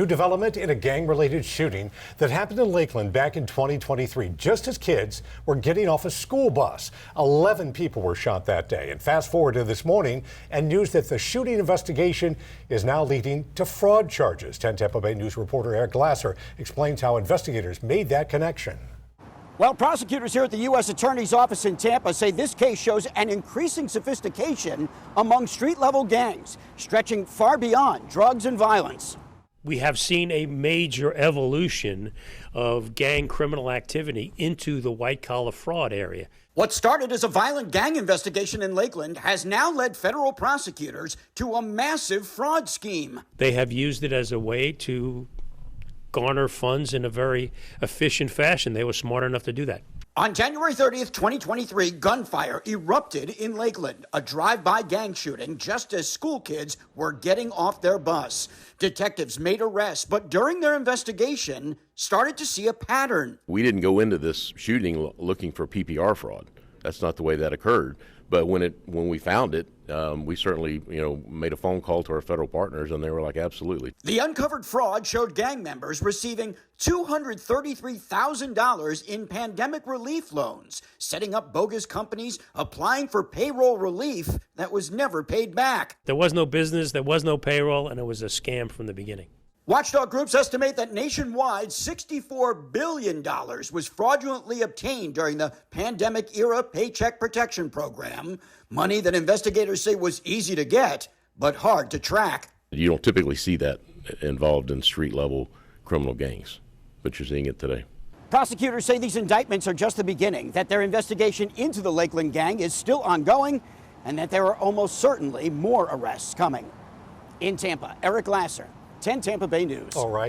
New development in a gang-related shooting that happened in Lakeland back in 2023, just as kids were getting off a school bus. 11 people were shot that day. And fast forward to this morning and news that the shooting investigation is now leading to fraud charges. 10 Tampa Bay News reporter Eric Glasser explains how investigators made that connection. Well, prosecutors here at the U.S. Attorney's Office in Tampa say this case shows an increasing sophistication among street-level gangs, stretching far beyond drugs and violence. We have seen a major evolution of gang criminal activity into the white-collar fraud area. What started as a violent gang investigation in Lakeland has now led federal prosecutors to a massive fraud scheme. They have used it as a way to garner funds in a very efficient fashion. They were smart enough to do that. On January 30th, 2023, gunfire erupted in Lakeland, a drive-by gang shooting just as school kids were getting off their bus. Detectives made arrests, but during their investigation, started to see a pattern. We didn't go into this shooting looking for PPR fraud. That's not the way that occurred. But when we found it, we certainly, made a phone call to our federal partners, and they were like, absolutely. The uncovered fraud showed gang members receiving $233,000 in pandemic relief loans, setting up bogus companies, applying for payroll relief that was never paid back. There was no business, there was no payroll, and it was a scam from the beginning. Watchdog groups estimate that nationwide $64 billion was fraudulently obtained during the pandemic-era Paycheck Protection Program, money that investigators say was easy to get, but hard to track. You don't typically see that involved in street-level criminal gangs, but you're seeing it today. Prosecutors say these indictments are just the beginning, that their investigation into the Lakeland gang is still ongoing, and that there are almost certainly more arrests coming. In Tampa, Eric Glasser, 10 Tampa Bay News. All right.